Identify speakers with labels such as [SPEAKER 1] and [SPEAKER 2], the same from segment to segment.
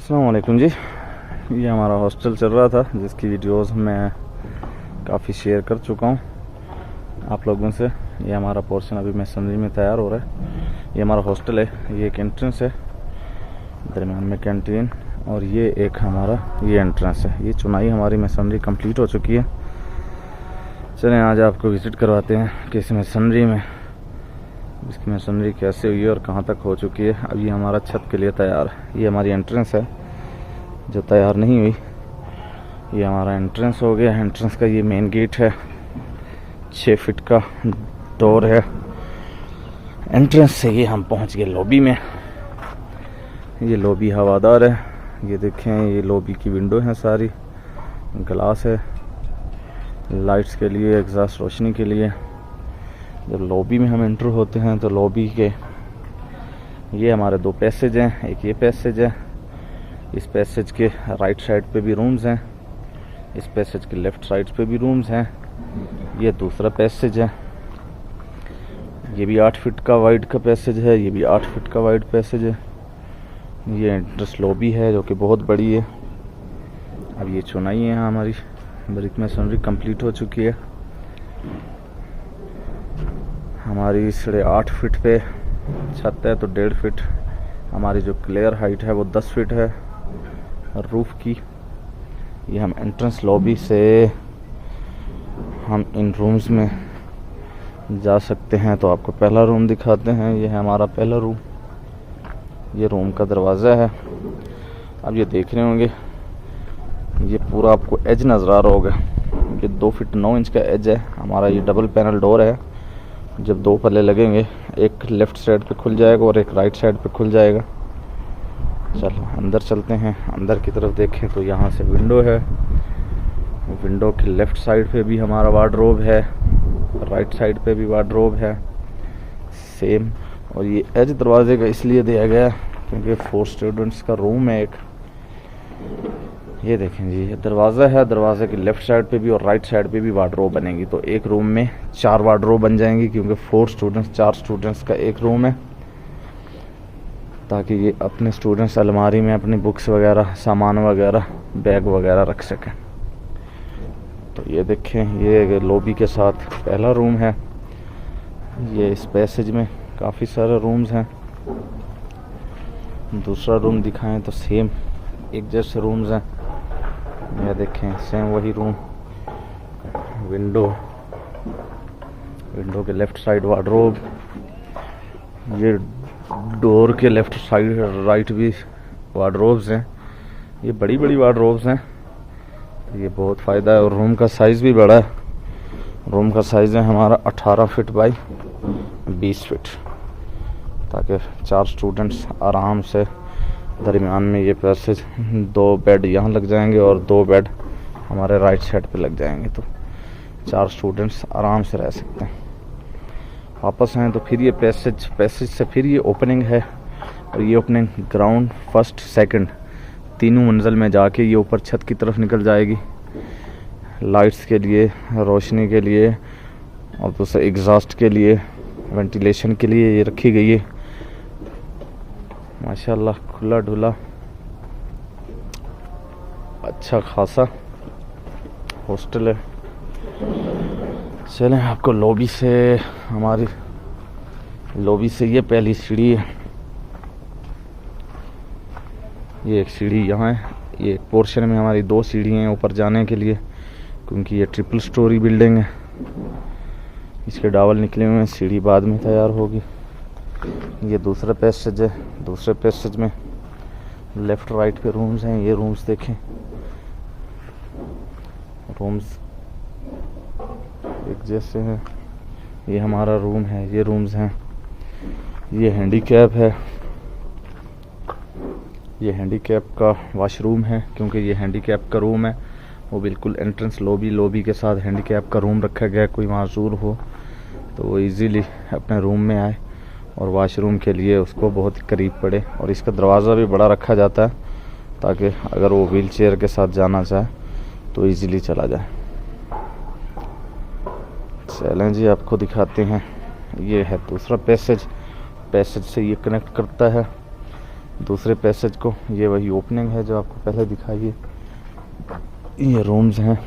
[SPEAKER 1] अस्सलाम वालेकुम जी। ये हमारा हॉस्टल चल रहा था जिसकी वीडियोस मैं काफ़ी शेयर कर चुका हूँ आप लोगों से। ये हमारा पोर्शन अभी मैसनरी में तैयार हो रहा है। ये हमारा हॉस्टल है, ये एक एंट्रेंस है, दरमियान में कैंटीन, और ये एक हमारा ये एंट्रेंस है। ये चुनाई हमारी मैसनरी कंप्लीट हो चुकी है। चलें आज आपको विज़िट करवाते हैं कि इस मैसनरी में इसकी मैसनरी कैसे हुई है और कहाँ तक हो चुकी है। अब ये हमारा छत के लिए तैयार है। ये हमारी एंट्रेंस है जो तैयार नहीं हुई। ये हमारा एंट्रेंस हो गया। एंट्रेंस का ये मेन गेट है, 6 फीट का डोर है। एंट्रेंस से ये हम पहुंच गए लॉबी में। ये लॉबी हवादार है। ये देखें, ये लॉबी की विंडो है, सारी ग्लास है लाइट्स के लिए, एग्जॉस्ट रोशनी के लिए। जब लॉबी में हम एंटर होते हैं तो लॉबी के ये हमारे 2 पैसेज हैं। एक ये पैसेज है, इस पैसेज के राइट साइड पे भी रूम्स हैं, इस पैसेज के लेफ्ट साइड पे भी रूम्स हैं। ये दूसरा पैसेज है, ये भी 8 फीट का वाइड का पैसेज है, ये भी 8 फीट का वाइड पैसेज है। ये एंट्रेंस लॉबी है जो कि बहुत बड़ी है। अब ये चुनाई है हमारी, ब्रिक मैसनरी कंप्लीट हो चुकी है। हमारी 8.5 फीट पे छत है तो 1.5 फीट हमारी जो क्लियर हाइट है वो 10 फीट है रूफ की। ये हम एंट्रेंस लॉबी से हम इन रूम्स में जा सकते हैं। तो आपको पहला रूम दिखाते हैं। ये है हमारा पहला रूम। ये रूम का दरवाज़ा है। अब ये देख रहे होंगे, ये पूरा आपको एज नज़र आ रहा होगा। ये 2 फीट 9 इंच का एज है हमारा। ये डबल पैनल डोर है। जब 2 पल्ले लगेंगे, एक लेफ़्ट साइड पे खुल जाएगा और एक राइट साइड पे खुल जाएगा। चलो अंदर चलते हैं। अंदर की तरफ देखें तो यहाँ से विंडो है। विंडो के लेफ़्ट साइड पे भी हमारा वार्डरोब है, राइट साइड पे भी वार्डरोब है सेम। और ये एज दरवाजे का इसलिए दिया गया क्योंकि 4 स्टूडेंट्स का रूम है एक। ये देखें जी, ये दरवाज़ा है। दरवाजे के लेफ़्ट साइड पे भी और राइट साइड पे भी वार्डरोब बनेगी। तो एक रूम में 4 वार्डरोब बन जाएंगी क्योंकि 4 स्टूडेंट्स का एक रूम है, ताकि ये अपने स्टूडेंट्स अलमारी में अपनी बुक्स वगैरह, सामान वगैरह, बैग वगैरह रख सकें। तो ये देखें, ये लॉबी के साथ पहला रूम है। ये इस पैसेज में काफ़ी सारे रूम्स हैं। दूसरा रूम दिखाएं तो सेम एक जैसे रूम्स हैं। ये देखें, सेम वही रूम। विंडो के लेफ़्ट साइड वार्डरोब। ये डोर के लेफ़्ट साइड राइट भी वार्डरोब्स हैं। ये बड़ी बड़ी वार्डरोब्स हैं। ये बहुत फ़ायदा है। और रूम का साइज़ भी बड़ा है। रूम का साइज़ है हमारा 18 फीट बाई 20 फीट, ताकि 4 स्टूडेंट्स आराम से, दरमियान में ये पैसेज 2 बेड यहाँ लग जाएंगे और 2 बेड हमारे राइट साइड पे लग जाएंगे। तो 4 स्टूडेंट्स आराम से रह सकते हैं। वापस आएँ तो फिर ये पैसेज से फिर ये ओपनिंग है। और ये ओपनिंग ग्राउंड, फर्स्ट, सेकंड तीनों मंजिल में जाके ये ऊपर छत की तरफ निकल जाएगी। लाइट्स के लिए, रोशनी के लिए, और दूसरा एग्जॉस्ट के लिए, वेंटिलेशन के लिए ये रखी गई है। माशाल्लाह खुला ढुला अच्छा खासा हॉस्टल है। चलें आपको लॉबी से, हमारी लॉबी से ये पहली सीढ़ी है। ये एक सीढ़ी यहाँ है। ये एक पोर्शन में हमारी 2 सीढ़ी हैं ऊपर जाने के लिए, क्योंकि ये ट्रिपल स्टोरी बिल्डिंग है। इसके डावल निकले हुए हैं, सीढ़ी बाद में तैयार होगी। ये दूसरा पैसेज है। दूसरे पैसेज में लेफ़्ट राइट पे रूम्स हैं। ये रूम्स देखें, रूम्स एक जैसे हैं। ये हमारा रूम है, ये रूम्स हैं। ये हैंडीकैप है। ये हैंडीकैप का वॉशरूम है, क्योंकि ये हैंडीकैप का रूम है। वो बिल्कुल एंट्रेंस लॉबी के साथ हैंडीकैप का रूम रखा गया। कोई माजूर हो तो वो इजीली अपने रूम में आए और वॉशरूम के लिए उसको बहुत करीब पड़े। और इसका दरवाज़ा भी बड़ा रखा जाता है, ताकि अगर वो व्हील चेयर के साथ जाना चाहे तो इजीली चला जाए। चलें जी आपको दिखाते हैं। ये है दूसरा पैसेज। पैसेज से ये कनेक्ट करता है। दूसरे पैसेज को। ये वही ओपनिंग है जो आपको पहले दिखाई है। ये रूम्स हैं।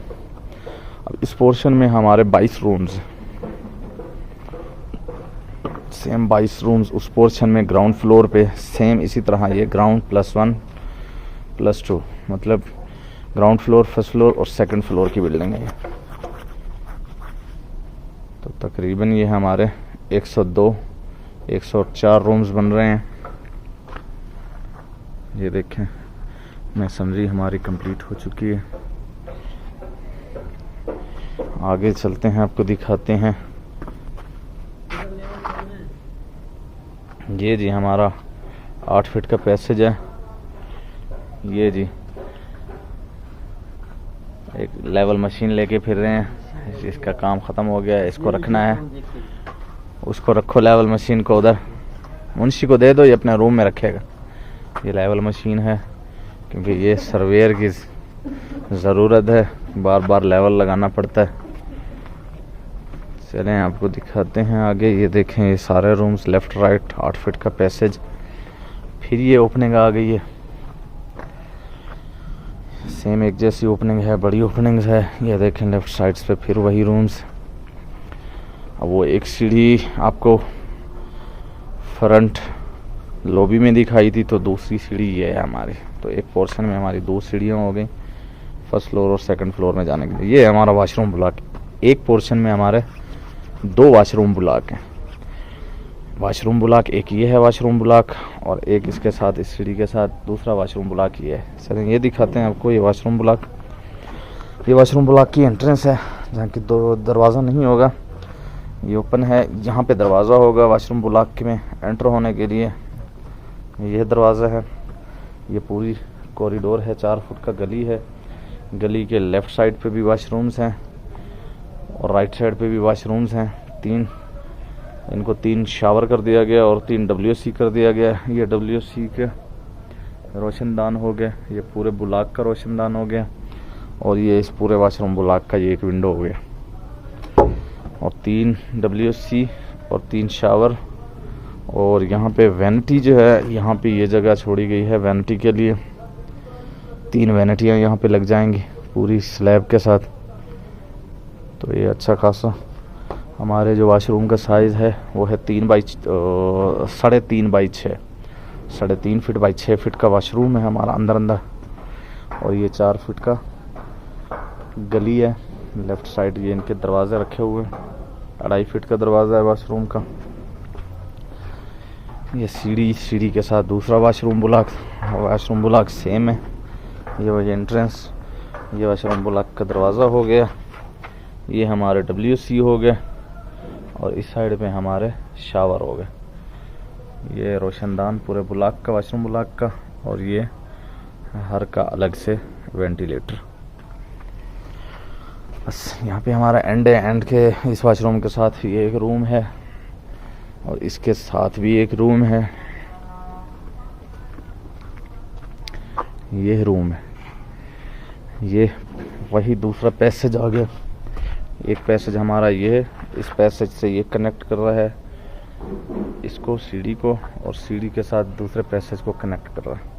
[SPEAKER 1] अब इस पोर्शन में हमारे 22 रूम्स हैं, सेम 22 रूम्स उस पोर्शन में ग्राउंड फ्लोर पे सेम इसी तरह। ये ग्राउंड +1 +2 मतलब ग्राउंड फ्लोर, फर्स्ट फ्लोर और सेकंड फ्लोर की बिल्डिंग है। तो तकरीबन ये हमारे 102 104 रूम्स बन रहे हैं। ये देखें मैसनरी हमारी कंप्लीट हो चुकी है। आगे चलते हैं, आपको दिखाते हैं। ये जी हमारा 8 फीट का पैसेज है। ये जी एक लेवल मशीन लेके फिर रहे हैं, इसका काम ख़त्म हो गया है, इसको रखना है। उसको रखो लेवल मशीन को उधर, मुंशी को दे दो, ये अपने रूम में रखेगा। ये लेवल मशीन है क्योंकि ये सर्वेयर की ज़रूरत है, बार बार लेवल लगाना पड़ता है। चलें आपको दिखाते हैं आगे। ये देखें ये सारे रूम्स लेफ़्ट राइट 8 फीट का पैसेज। फिर ये ओपनिंग आ गई है, सेम एक जैसी ओपनिंग है, बड़ी ओपनिंग्स है। ये देखें लेफ़्ट साइड्स पे फिर वही रूम्स। अब वो एक सीढ़ी आपको फ्रंट लॉबी में दिखाई थी, तो दूसरी सीढ़ी ये है हमारी। तो एक पोर्शन में हमारी 2 सीढ़ियाँ हो गई, फर्स्ट फ्लोर और सेकंड फ्लोर में जाने के लिए। ये हमारा वाशरूम ब्लॉक। एक पोर्शन में हमारे 2 वाशरूम ब्लॉक हैं। वाशरूम ब्लॉक एक ये है वाशरूम ब्लॉक, और एक इसके साथ इस सीढ़ी के साथ दूसरा वाशरूम ब्लॉक ये है। चलें ये दिखाते हैं आपको। ये वाशरूम ब्लॉक, ये वाशरूम ब्लॉक की एंट्रेंस है, जहाँ की दरवाज़ा नहीं होगा, ये ओपन है। यहाँ पे दरवाज़ा होगा वाशरूम ब्लॉक में एंटर होने के लिए। यह दरवाज़ा है। ये पूरी कॉरिडोर है, 4 फुट का गली है। गली के लेफ़्ट साइड पे भी वाशरूम्स हैं और राइट साइड पे भी वाशरूम्स हैं। 3 इनको 3 शावर कर दिया गया और 3 WC कर दिया गया। ये WC के रोशनदान हो गया, ये पूरे ब्लॉक का रोशनदान हो गया, और ये इस पूरे वाशरूम ब्लॉक का ये एक विंडो हो गया। और 3 WC और 3 शावर। और यहाँ पे वैनिटी जो है, यहाँ पे ये जगह छोड़ी गई है वैनिटी के लिए। 3 वैनिटियाँ यहाँ पे लग जाएंगी पूरी स्लैब के साथ। तो ये अच्छा खासा हमारे जो वाशरूम का साइज़ है वो है 3 by 3.5 by 6, 3.5 feet by 6 feet का वाशरूम है हमारा अंदर। और ये 4 फीट का गली है। लेफ़्ट साइड ये इनके दरवाजे रखे हुए हैं, 2.5 फीट का दरवाज़ा है वाशरूम का। ये सीढ़ी के साथ दूसरा वाशरूम ब्लॉक सेम है। ये वही एंट्रेंस, ये वाशरूम ब्लॉक का दरवाज़ा हो गया। ये हमारे WC हो गए, और इस साइड पे हमारे शावर हो गए। ये रोशनदान पूरे ब्लॉक का, वाशरूम ब्लॉक का, और ये हर का अलग से वेंटिलेटर। बस यहाँ पे हमारा एंड है। एंड के इस वाशरूम के साथ ये एक रूम है, और इसके साथ भी एक रूम है। ये रूम है। ये वही दूसरा पैसेज आ गया। एक पैसेज हमारा ये है, इस पैसेज से ये कनेक्ट कर रहा है इसको, सीढ़ी को, और सीढ़ी के साथ दूसरे पैसेज को कनेक्ट कर रहा है।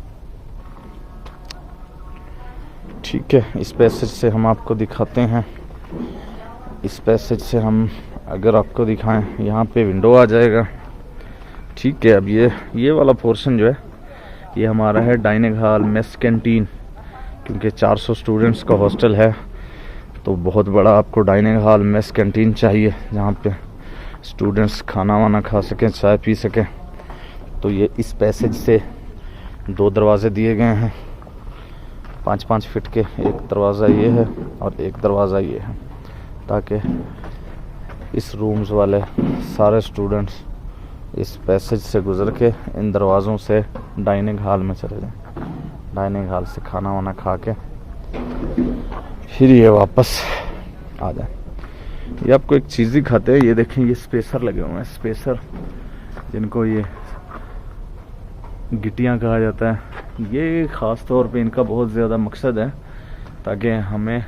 [SPEAKER 1] ठीक है, इस पैसेज से हम आपको दिखाते हैं। इस पैसेज से हम अगर आपको दिखाएं, यहाँ पे विंडो आ जाएगा। ठीक है, अब ये वाला पोर्शन जो है ये हमारा है डाइनिंग हॉल, मेस, कैंटीन। क्योंकि 400 स्टूडेंट्स का हॉस्टल है, तो बहुत बड़ा आपको डाइनिंग हॉल, मेस, कैंटीन चाहिए जहाँ पे स्टूडेंट्स खाना वाना खा सकें, चाय पी सकें। तो ये इस पैसेज से 2 दरवाजे दिए गए हैं, 5-5 फीट के। एक दरवाज़ा ये है और एक दरवाज़ा ये है, ताकि इस रूम्स वाले सारे स्टूडेंट्स इस पैसेज से गुज़र के इन दरवाज़ों से डाइनिंग हॉल में चले जाएं। डाइनिंग हॉल से खाना वाना खा के फिर ये वापस आ जाए। ये आपको एक चीज़ दिखाते हैं। ये देखें, ये स्पेसर लगे हुए हैं, स्पेसर जिनको ये गिट्टियाँ कहा जाता है। ये ख़ास तौर पे इनका बहुत ज़्यादा मकसद है, ताकि हमें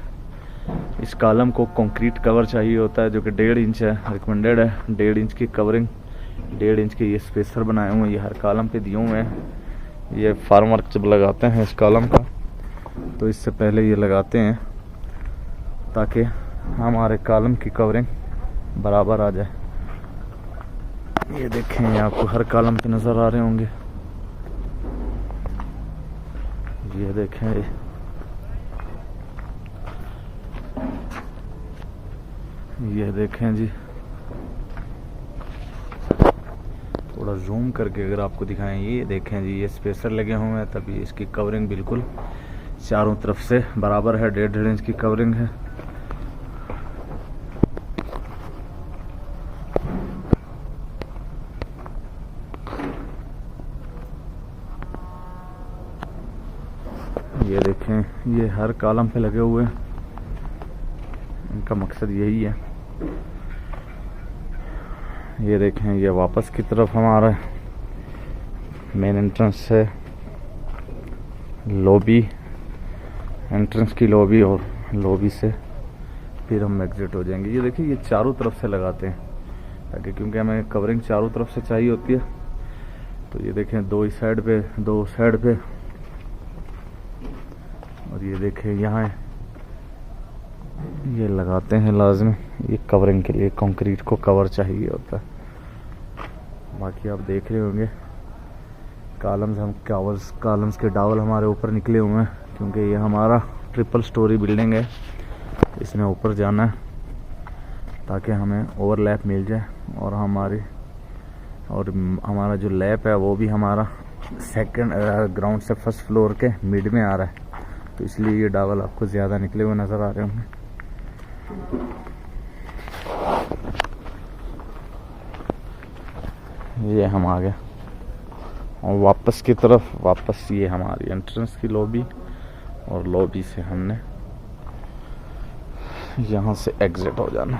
[SPEAKER 1] इस कॉलम को कंक्रीट कवर चाहिए होता है, जो कि 1.5 इंच है, रिकमेंडेड है 1.5 इंच की कवरिंग। 1.5 इंच के ये स्पेसर बनाए हुए हैं, ये हर कॉलम पे दिए हुए हैं। ये फार्म वर्क जब लगाते हैं इस कॉलम का तो इससे पहले ये लगाते हैं ताकि हमारे कॉलम की कवरिंग बराबर आ जाए। ये देखें, ये आपको हर कॉलम पे नज़र आ रहे होंगे। ये देखें, ये देखें जी, थोड़ा जूम करके अगर आपको दिखाएं, ये देखें जी, ये स्पेसर लगे हुए हैं तभी इसकी कवरिंग बिल्कुल चारों तरफ से बराबर है। 1.5 इंच की कवरिंग है। ये देखें, ये हर कॉलम पे लगे हुए हैं। इनका मकसद यही है। ये देखें, ये वापस की तरफ हमारा मेन एंट्रेंस से लॉबी, एंट्रेंस की लॉबी, और लॉबी से फिर हम एग्जिट हो जाएंगे। ये देखिए, ये चारों तरफ से लगाते हैं ताकि, क्योंकि हमें कवरिंग चारों तरफ से चाहिए होती है। तो ये देखें, 2 इस साइड पे, 2 उस साइड पे, और ये देखें यहाँ ये लगाते हैं लाजमी। ये कवरिंग के लिए कंक्रीट को कवर चाहिए होता है। बाकी आप देख रहे होंगे कॉलम्स, हम कॉलम्स के डावल हमारे ऊपर निकले हुए हैं क्योंकि ये हमारा ट्रिपल स्टोरी बिल्डिंग है। इसमें ऊपर जाना है ताकि हमें ओवरलैप मिल जाए, और हमारा जो लैप है वो भी हमारा सेकंड ग्राउंड से फर्स्ट फ्लोर के मिड में आ रहा है, तो इसलिए ये डावल आपको ज़्यादा निकले हुए नज़र आ रहे होंगे। ये हम आ गए और वापस की तरफ, वापस ये हमारी एंट्रेंस की लॉबी, और लॉबी से हमने यहाँ से एग्जिट हो जाना।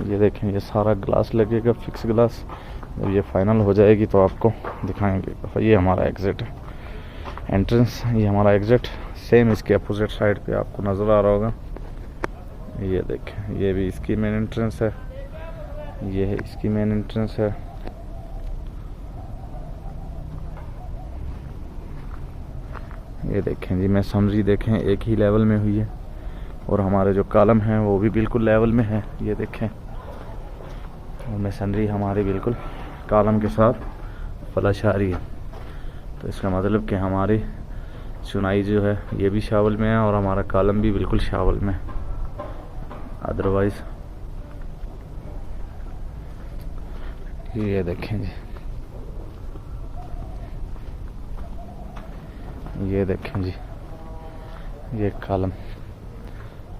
[SPEAKER 1] ये देखें, ये सारा ग्लास लगेगा, फिक्स ग्लास। जब ये फाइनल हो जाएगी तो आपको दिखाएंगे। ये हमारा एग्जिट है, एंट्रेंस, ये हमारा एग्जिट। सेम इसके अपोजिट साइड पे आपको नज़र आ रहा होगा। ये देखें, ये भी इसकी मेन एंट्रेंस है, ये है इसकी मेन एंट्रेंस है। ये देखें जी, मैं समझी देखें एक ही लेवल में हुई है, और हमारे जो कॉलम हैं वो भी बिल्कुल लेवल में है। ये देखें, और मशीनरी हमारी बिल्कुल कॉलम के साथ फ्लश आ रही है। तो इसका मतलब कि हमारी चुनाई जो है ये भी शावल में है, और हमारा कॉलम भी बिल्कुल शावल में है। अदरवाइज ये देखें जी, ये देखें जी, ये कॉलम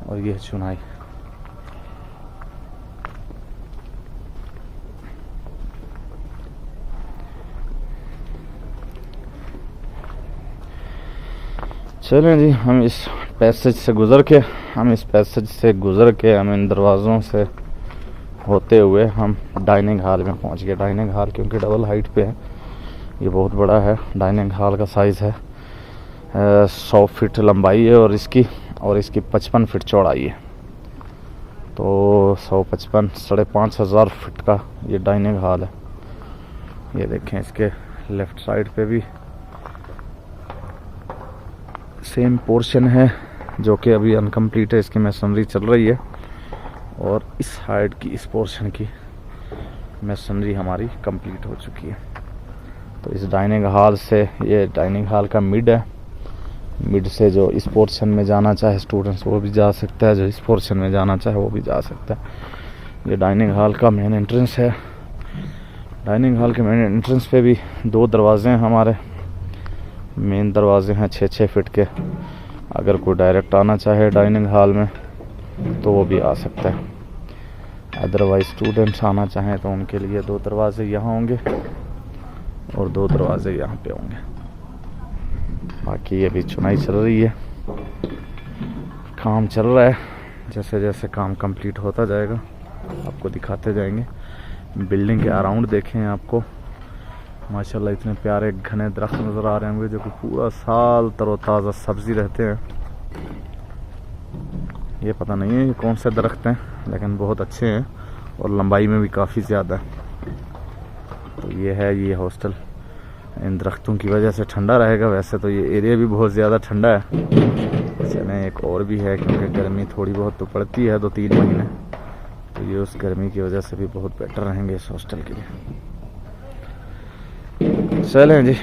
[SPEAKER 1] और ये चुनाई। चलें जी, हम इस पैसेज से गुज़र के हम इन दरवाज़ों से होते हुए हम डाइनिंग हॉल में पहुंच गए। डाइनिंग हॉल क्योंकि डबल हाइट पे है, ये बहुत बड़ा है। डाइनिंग हॉल का साइज़ है 100 फीट लंबाई है, और इसकी 55 फीट चौड़ाई है। तो 155 5,500 फीट का ये डाइनिंग हॉल है। ये देखें, इसके लेफ़्ट साइड पे भी सेम पोर्शन है जो कि अभी अनकम्प्लीट है, इसकी मशीनरी चल रही है। और इस साइड की, इस पोर्शन की मशीनरी हमारी कंप्लीट हो चुकी है। तो इस डाइनिंग हॉल से, ये डाइनिंग हॉल का मिड है, मिड से जो इस पोर्शन में जाना चाहे स्टूडेंट्स वो भी जा सकता है, जो इस पोर्शन में जाना चाहे वो भी जा सकता है। ये डाइनिंग हॉल का मेन एंट्रेंस है। डाइनिंग हॉल के मेन एंट्रेंस पे भी 2 दरवाजे हैं हमारे। मेन दरवाजे हैं 6-6 फीट के। अगर कोई डायरेक्ट आना चाहे डाइनिंग हॉल में तो वो भी आ सकता है। अदरवाइज स्टूडेंट्स आना चाहें तो उनके लिए 2 दरवाजे यहाँ होंगे और 2 दरवाजे यहाँ पे होंगे। बाकी ये भी चुनाई चल रही है, काम चल रहा है। जैसे जैसे काम कंप्लीट होता जाएगा आपको दिखाते जाएंगे। बिल्डिंग के अराउंड देखें, आपको माशाल्लाह इतने प्यारे घने दरख्त नज़र आ रहे होंगे जो कि पूरा साल तरोताज़ा सब्ज़ी रहते हैं। ये पता नहीं है ये कौन से दरख्त हैं, लेकिन बहुत अच्छे हैं और लंबाई में भी काफ़ी ज़्यादा है। तो ये है, ये हॉस्टल इन दरख्तों की वजह से ठंडा रहेगा। वैसे तो ये एरिया भी बहुत ज़्यादा ठंडा है, चलें एक और भी है क्योंकि गर्मी थोड़ी बहुत तो पड़ती है 2-3 महीने, तो ये उस गर्मी की वजह से भी बहुत बेटर रहेंगे इस हॉस्टल के लिए। चलें जी,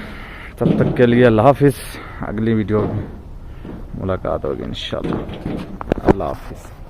[SPEAKER 1] तब तक के लिए अल्लाह हाफिज़। अगली वीडियो में मुलाकात होगी इंशाअल्लाह। अल्लाह हाफिज़।